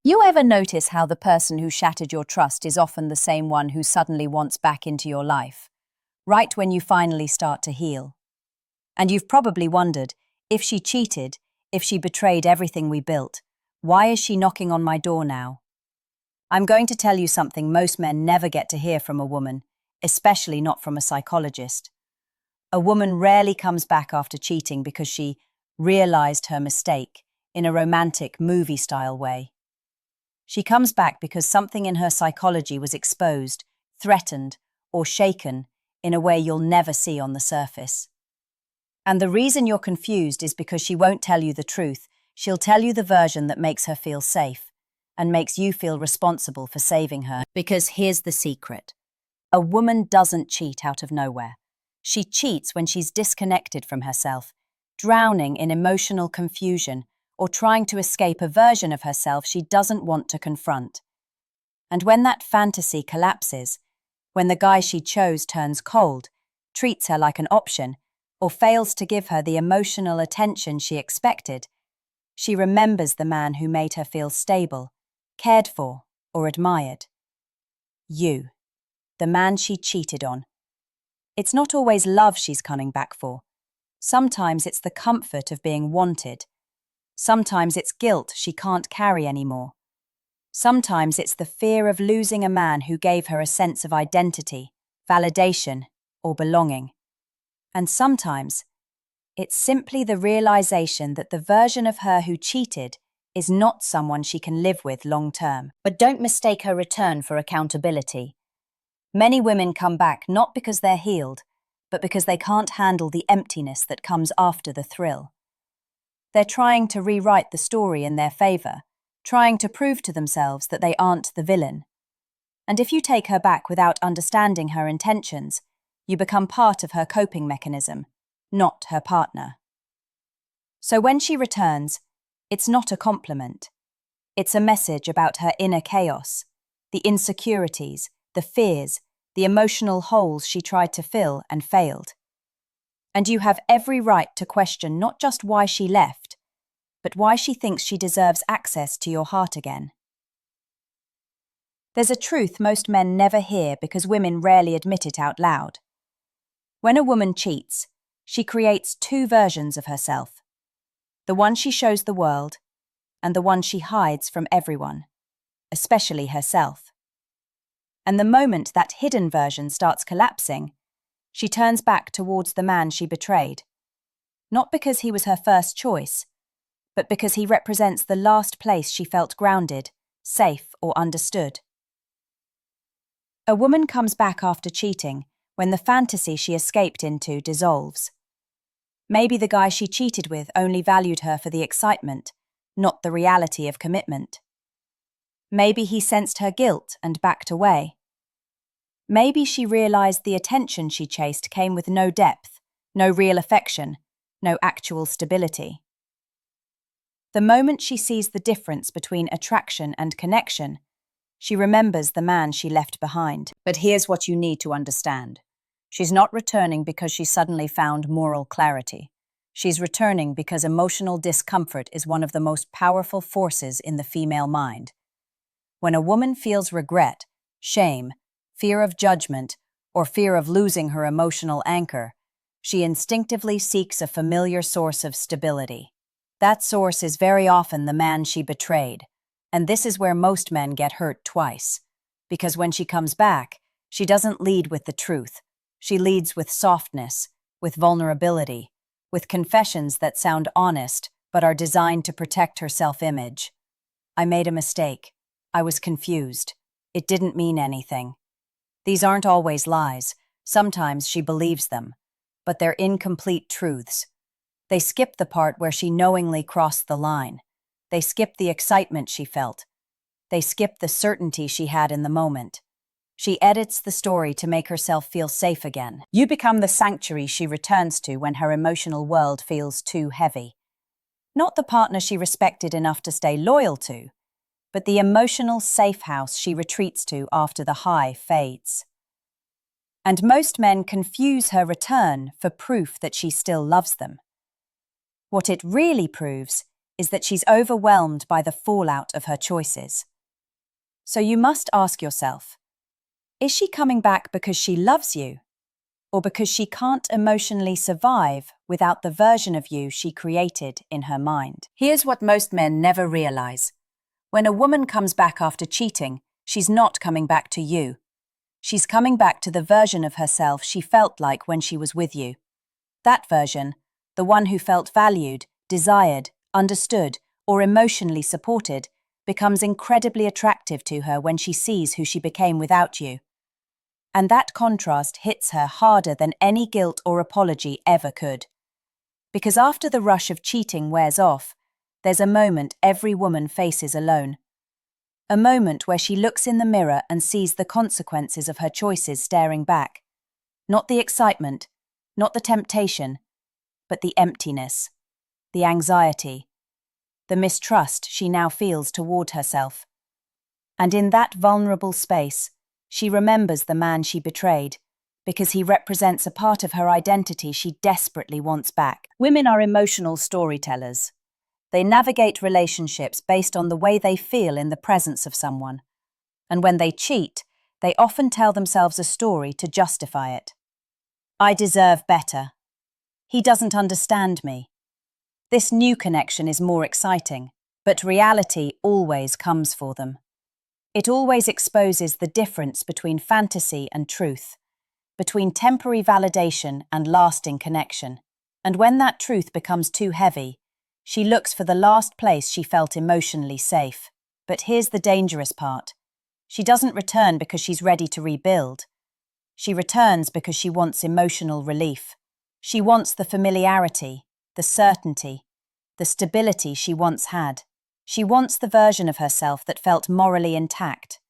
You ever notice how the person who shattered your trust is often the same one who suddenly wants back into your life, right when you finally start to heal? And you've probably wondered, if she cheated, if she betrayed everything we built, why is she knocking on my door now? I'm going to tell you something most men never get to hear from a woman, especially not from a psychologist. A woman rarely comes back after cheating because she realized her mistake in a romantic movie-style way. She comes back because something in her psychology was exposed, threatened, or shaken in a way you'll never see on the surface. And the reason you're confused is because she won't tell you the truth. She'll tell you the version that makes her feel safe and makes you feel responsible for saving her. Because here's the secret. A woman doesn't cheat out of nowhere. She cheats when she's disconnected from herself, drowning in emotional confusion, or trying to escape a version of herself she doesn't want to confront. And when that fantasy collapses, when the guy she chose turns cold, treats her like an option, or fails to give her the emotional attention she expected, she remembers the man who made her feel stable, cared for, or admired. You, the man she cheated on. It's not always love she's coming back for. Sometimes it's the comfort of being wanted. Sometimes it's guilt she can't carry anymore. Sometimes it's the fear of losing a man who gave her a sense of identity, validation, or belonging. And sometimes it's simply the realization that the version of her who cheated is not someone she can live with long term. But don't mistake her return for accountability. Many women come back not because they're healed, but because they can't handle the emptiness that comes after the thrill. They're trying to rewrite the story in their favor, trying to prove to themselves that they aren't the villain. And if you take her back without understanding her intentions, you become part of her coping mechanism, not her partner. So when she returns, it's not a compliment. It's a message about her inner chaos, the insecurities, the fears, the emotional holes she tried to fill and failed. And you have every right to question not just why she left, but why she thinks she deserves access to your heart again. There's a truth most men never hear because women rarely admit it out loud. When a woman cheats, she creates two versions of herself. The one she shows the world, and the one she hides from everyone, especially herself. And the moment that hidden version starts collapsing, she turns back towards the man she betrayed. Not because he was her first choice, but because he represents the last place she felt grounded, safe, or understood. A woman comes back after cheating when the fantasy she escaped into dissolves. Maybe the guy she cheated with only valued her for the excitement, not the reality of commitment. Maybe he sensed her guilt and backed away. Maybe she realized the attention she chased came with no depth, no real affection, no actual stability. The moment she sees the difference between attraction and connection, she remembers the man she left behind. But here's what you need to understand. She's not returning because she suddenly found moral clarity. She's returning because emotional discomfort is one of the most powerful forces in the female mind. When a woman feels regret, shame, fear of judgment, or fear of losing her emotional anchor, she instinctively seeks a familiar source of stability. That source is very often the man she betrayed, and this is where most men get hurt twice. Because when she comes back, she doesn't lead with the truth. She leads with softness, with vulnerability, with confessions that sound honest but are designed to protect her self-image. I made a mistake. I was confused. It didn't mean anything. These aren't always lies. Sometimes she believes them, but they're incomplete truths. They skip the part where she knowingly crossed the line. They skip the excitement she felt. They skip the certainty she had in the moment. She edits the story to make herself feel safe again. You become the sanctuary she returns to when her emotional world feels too heavy. Not the partner she respected enough to stay loyal to, but the emotional safe house she retreats to after the high fades. And most men confuse her return for proof that she still loves them. What it really proves is that she's overwhelmed by the fallout of her choices. So you must ask yourself, is she coming back because she loves you, or because she can't emotionally survive without the version of you she created in her mind? Here's what most men never realize. When a woman comes back after cheating, she's not coming back to you. She's coming back to the version of herself she felt like when she was with you. That version, the one who felt valued, desired, understood, or emotionally supported, becomes incredibly attractive to her when she sees who she became without you. And that contrast hits her harder than any guilt or apology ever could. Because after the rush of cheating wears off, there's a moment every woman faces alone. A moment where she looks in the mirror and sees the consequences of her choices staring back. Not the excitement, not the temptation, but the emptiness, the anxiety, the mistrust she now feels toward herself. And in that vulnerable space, she remembers the man she betrayed, because he represents a part of her identity she desperately wants back. Women are emotional storytellers. They navigate relationships based on the way they feel in the presence of someone. And when they cheat, they often tell themselves a story to justify it. I deserve better. He doesn't understand me. This new connection is more exciting, but reality always comes for them. It always exposes the difference between fantasy and truth, between temporary validation and lasting connection. And when that truth becomes too heavy, she looks for the last place she felt emotionally safe. But here's the dangerous part. She doesn't return because she's ready to rebuild. She returns because she wants emotional relief. She wants the familiarity, the certainty, the stability she once had. She wants the version of herself that felt morally intact.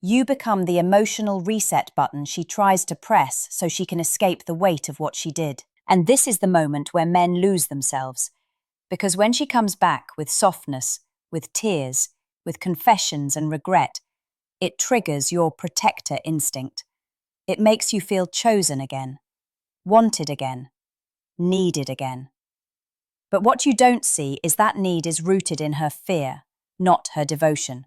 You become the emotional reset button she tries to press so she can escape the weight of what she did. And this is the moment where men lose themselves. Because when she comes back with softness, with tears, with confessions and regret, it triggers your protector instinct. It makes you feel chosen again, wanted again, needed again. But what you don't see is that need is rooted in her fear, not her devotion.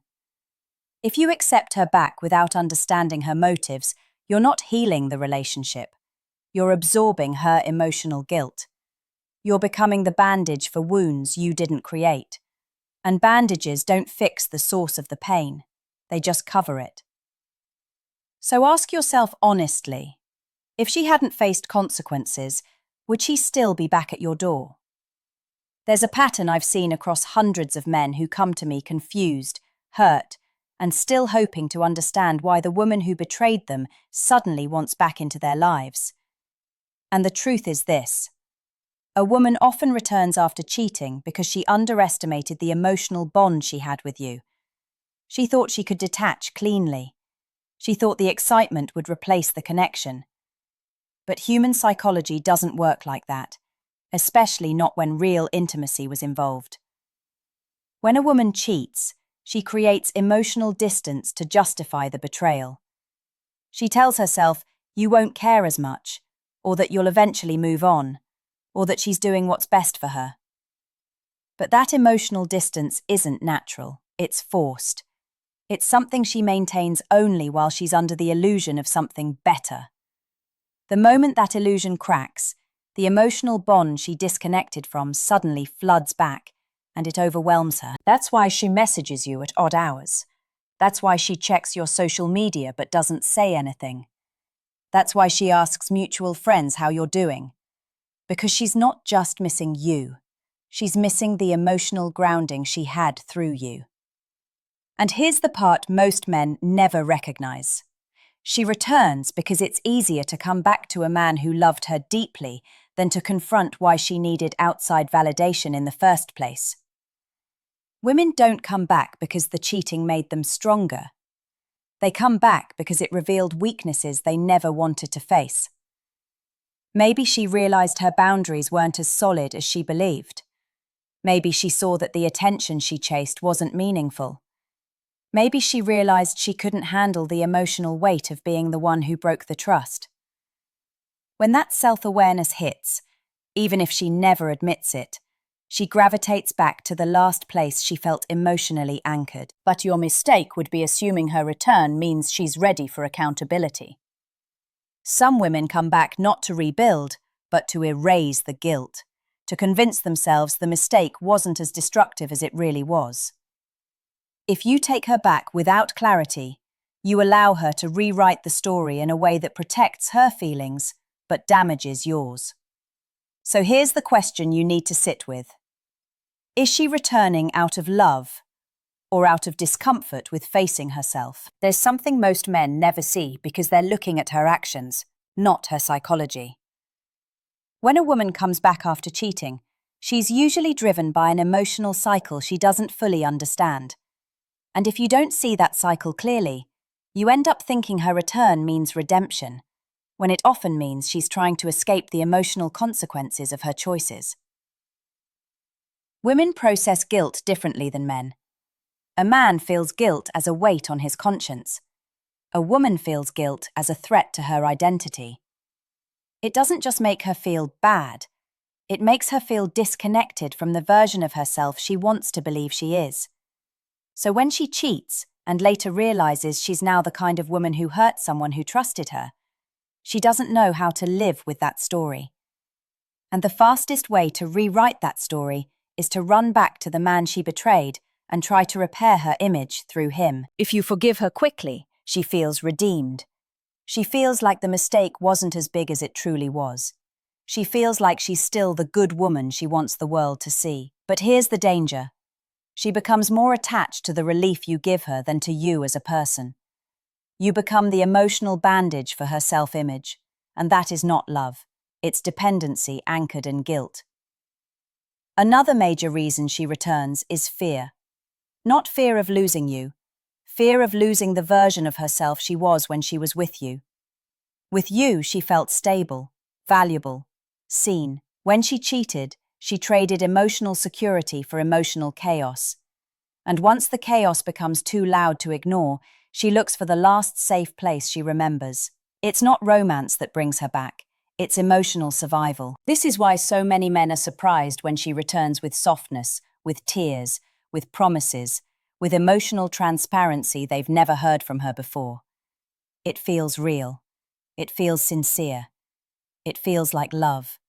If you accept her back without understanding her motives, you're not healing the relationship. You're absorbing her emotional guilt. You're becoming the bandage for wounds you didn't create. And bandages don't fix the source of the pain. They just cover it. So ask yourself honestly, if she hadn't faced consequences, would she still be back at your door? There's a pattern I've seen across hundreds of men who come to me confused, hurt, and still hoping to understand why the woman who betrayed them suddenly wants back into their lives. And the truth is this. A woman often returns after cheating because she underestimated the emotional bond she had with you. She thought she could detach cleanly. She thought the excitement would replace the connection. But human psychology doesn't work like that, especially not when real intimacy was involved. When a woman cheats, she creates emotional distance to justify the betrayal. She tells herself, you won't care as much, or that you'll eventually move on, or that she's doing what's best for her. But that emotional distance isn't natural, it's forced. It's something she maintains only while she's under the illusion of something better. The moment that illusion cracks, the emotional bond she disconnected from suddenly floods back, and it overwhelms her. That's why she messages you at odd hours. That's why she checks your social media but doesn't say anything. That's why she asks mutual friends how you're doing. Because she's not just missing you. She's missing the emotional grounding she had through you. And here's the part most men never recognize. She returns because it's easier to come back to a man who loved her deeply than to confront why she needed outside validation in the first place. Women don't come back because the cheating made them stronger. They come back because it revealed weaknesses they never wanted to face. Maybe she realized her boundaries weren't as solid as she believed. Maybe she saw that the attention she chased wasn't meaningful. Maybe she realized she couldn't handle the emotional weight of being the one who broke the trust. When that self-awareness hits, even if she never admits it, She gravitates back to the last place she felt emotionally anchored. But your mistake would be assuming her return means she's ready for accountability. Some women come back not to rebuild, but to erase the guilt, to convince themselves the mistake wasn't as destructive as it really was. If you take her back without clarity, you allow her to rewrite the story in a way that protects her feelings but damages yours. So here's the question you need to sit with. Is she returning out of love or out of discomfort with facing herself? There's something most men never see because they're looking at her actions, not her psychology. When a woman comes back after cheating, she's usually driven by an emotional cycle she doesn't fully understand. And if you don't see that cycle clearly, you end up thinking her return means redemption, when it often means she's trying to escape the emotional consequences of her choices. Women process guilt differently than men. A man feels guilt as a weight on his conscience. A woman feels guilt as a threat to her identity. It doesn't just make her feel bad, it makes her feel disconnected from the version of herself she wants to believe she is. So when she cheats and later realizes she's now the kind of woman who hurt someone who trusted her, she doesn't know how to live with that story. And the fastest way to rewrite that story is to run back to the man she betrayed and try to repair her image through him. If you forgive her quickly, she feels redeemed. She feels like the mistake wasn't as big as it truly was. She feels like she's still the good woman she wants the world to see. But here's the danger. She becomes more attached to the relief you give her than to you as a person. You become the emotional bandage for her self-image, and that is not love. It's dependency anchored in guilt. Another major reason she returns is fear. Not fear of losing you, fear of losing the version of herself she was when she was with you. With you, she felt stable, valuable, seen. When she cheated, she traded emotional security for emotional chaos. And once the chaos becomes too loud to ignore, she looks for the last safe place she remembers. It's not romance that brings her back. It's emotional survival. This is why so many men are surprised when she returns with softness, with tears, with promises, with emotional transparency they've never heard from her before. It feels real. It feels sincere. It feels like love.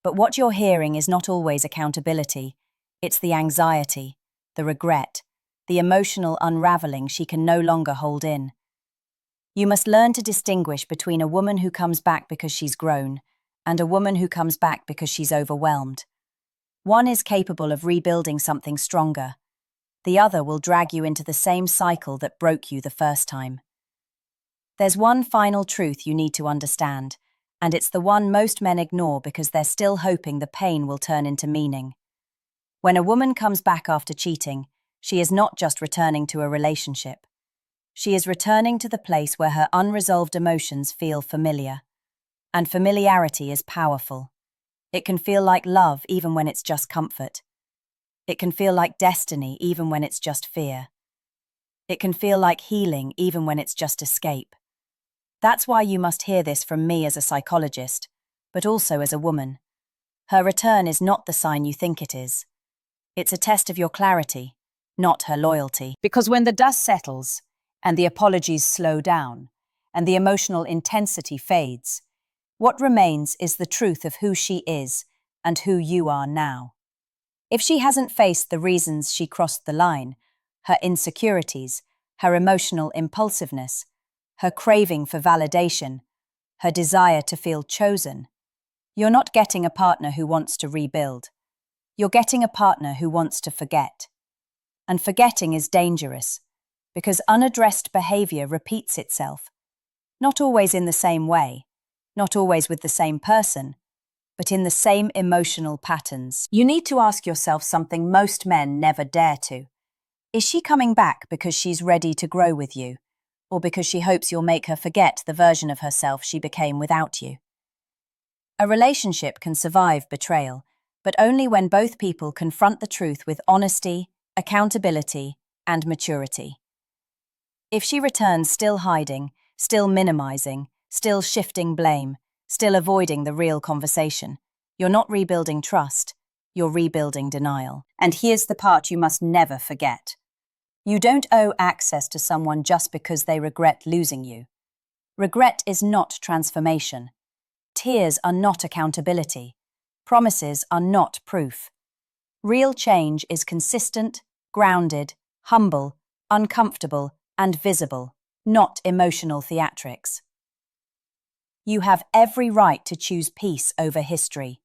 But what you're hearing is not always accountability. It's the anxiety, the regret, the emotional unraveling she can no longer hold in. You must learn to distinguish between a woman who comes back because she's grown and a woman who comes back because she's overwhelmed. One is capable of rebuilding something stronger. The other will drag you into the same cycle that broke you the first time. There's one final truth you need to understand, and it's the one most men ignore because they're still hoping the pain will turn into meaning. When a woman comes back after cheating, she is not just returning to a relationship. She is returning to the place where her unresolved emotions feel familiar. And familiarity is powerful. It can feel like love even when it's just comfort. It can feel like destiny even when it's just fear. It can feel like healing even when it's just escape. That's why you must hear this from me as a psychologist, but also as a woman. Her return is not the sign you think it is. It's a test of your clarity, not her loyalty. Because when the dust settles, and the apologies slow down, and the emotional intensity fades, what remains is the truth of who she is and who you are now. If she hasn't faced the reasons she crossed the line, her insecurities, her emotional impulsiveness, her craving for validation, her desire to feel chosen, you're not getting a partner who wants to rebuild. You're getting a partner who wants to forget. And forgetting is dangerous, because unaddressed behavior repeats itself, not always in the same way, not always with the same person, but in the same emotional patterns. You need to ask yourself something most men never dare to. Is she coming back because she's ready to grow with you, or because she hopes you'll make her forget the version of herself she became without you? A relationship can survive betrayal, but only when both people confront the truth with honesty, accountability, and maturity. If she returns still hiding, still minimizing, still shifting blame, still avoiding the real conversation, you're not rebuilding trust, you're rebuilding denial. And here's the part you must never forget. You don't owe access to someone just because they regret losing you. Regret is not transformation. Tears are not accountability. Promises are not proof. Real change is consistent, grounded, humble, uncomfortable, and visible, not emotional theatrics. You have every right to choose peace over history.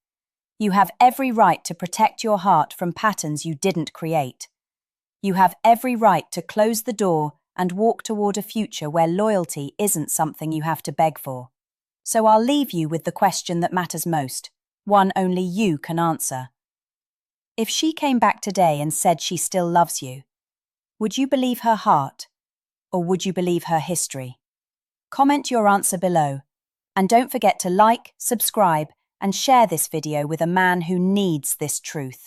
You have every right to protect your heart from patterns you didn't create. You have every right to close the door and walk toward a future where loyalty isn't something you have to beg for. So I'll leave you with the question that matters most, one only you can answer. If she came back today and said she still loves you, would you believe her heart, or would you believe her history? Comment your answer below, and don't forget to like, subscribe, and share this video with a man who needs this truth.